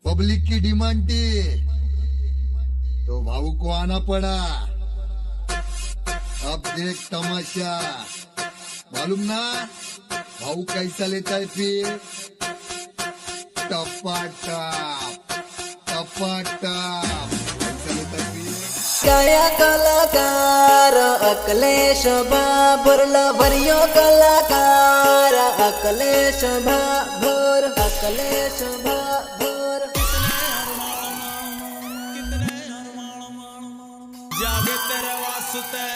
Public की demand थी तो भाऊ को आना पड़ा। अब देख तमाशा, मालूम ना भाऊ कैसा लेता है फिर। टपाटप टपाटप कैसा लेता है फिर। कया कलाकार अकलेश बाबुरला भरियो कलाकार अकलेश बाबुर अकलेश बाबुर जागे तेरे वास्ते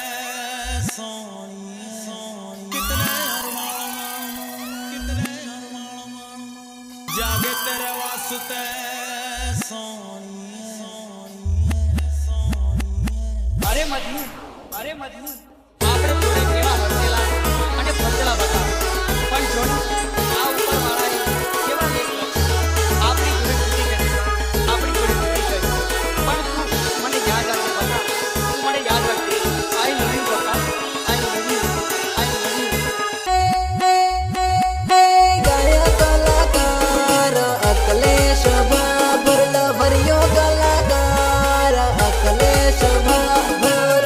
सोनिए कितने जागे तेरे वास्ते सोनिए अरे मजनू આપણે જોડે કેવા હસેલા અને ફસેલા હતા પણ જો આ ઉપરવાળાએ કેવા લેખ લખ્યા આપણી જોડે કૃતિ કરી આપણી જોડે કૃતિ કરી પણ તું મને યાદ રાખજે બકા તું મને યાદ રાખજે આઈ લવ યુ બકા આઈ લવ યુ गया कलाकार अकलेश बाबुरला भरियो कलाकार अकलेश बाबुर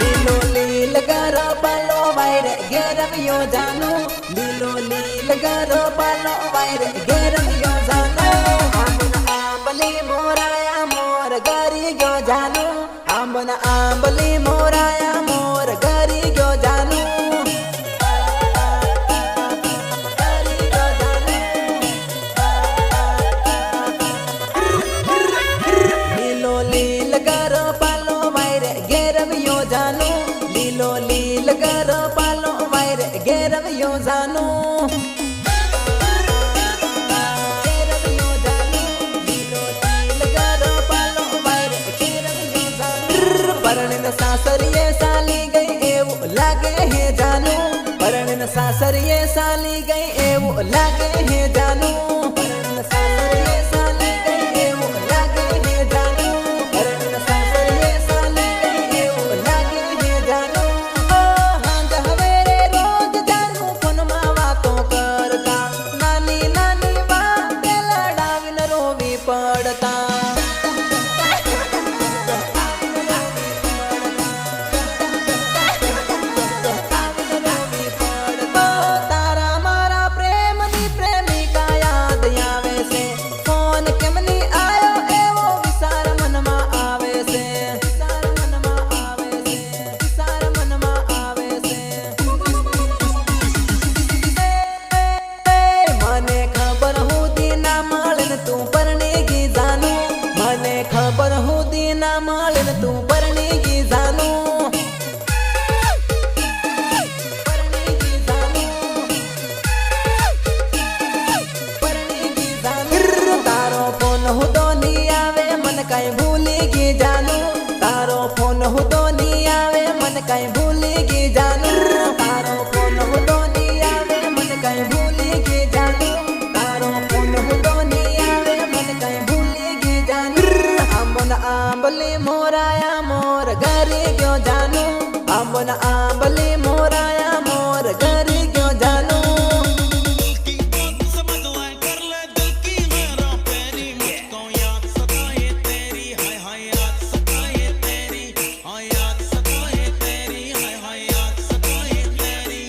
लीलो लील गारो पालो वायरे घेरवियो जानो लीलो लील गारो पालो वायरे घेरवियो जानो आमन आंबली मोराया मोर गारी गयो जानो आमन आंबली मोराया मोर गारी गयो जानो गारी गयो जानो लीलो लील गारो पालो वायरे घेरवियो जानो लीलो लील गारो पालो वायरे घेरवियो जानो घेरवियो जानो लीलो लील गारो पालो वायरे घेरवियो जानो परणन सासरिये साली गई एवो लागे है जानो परणन सासरिये साली गई एवो लागे है जानो परणन सासरिये साली गई एवो लागे है जानो परणन सासरिये साली गई एवो लागे है जानो ओ हांग हवेरे रोज जानो फोन में वातों करता नानी नानी बात लड़ाविन रोवी पड़ता तारा मारा प्रेम दी प्रेमिका याद आवे से फोन केम नी आयो एवो विचार मन में आवे से विचार मन में आवे से विचार मन में आवे से मने खबर हूँ दीना मालन तू परनेगी जानू मने खबर हूँ दीना मालन तू परनेगी जानू परनेगी जानू परनेगी जानू तारो फोन हूँ तो नहीं आवे मन कहीं भूलेगी जानू तारो फोन हूँ तो नहीं आवे मन कहीं भूलेगी जानू तारो फोन हूँ तो नहीं आवे मन कहीं भूलेगी जानू तारो फोन हूँ तो नहीं आवे मन कहीं भूलेगी जानू आंबन आंबली मोराया मोर घरे गयो जानू आंबन आंबली मोराया मोर घरे गयो जानू की बात समझ ले कर ले दिल की मेरा प्यारी मुझको याद सताए तेरी हाय हाय याद सताए तेरी हाय याद सताए तेरी हाय हाय याद सताए तेरी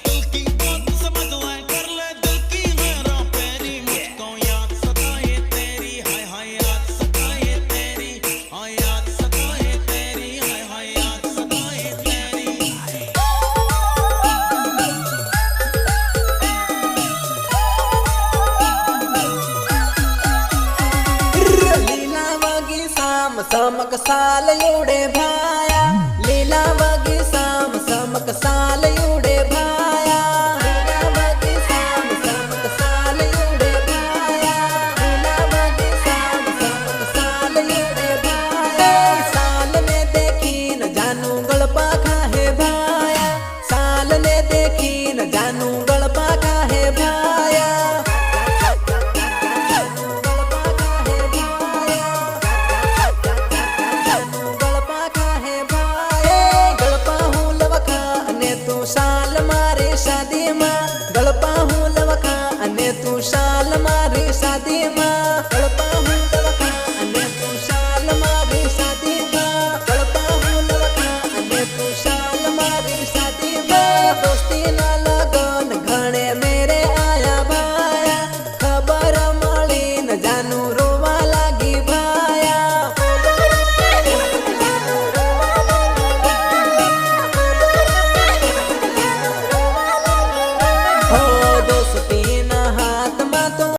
दिल की बात समझ ले कर ले दिल की मेरा प्यारी मुझको याद सताए तेरी हाय हाय याद सताए तेरी हाय याद सताए तेरी हाय हाय याद सताए तेरी लीला वगी साम समक साल योड़े भाया लीला वगी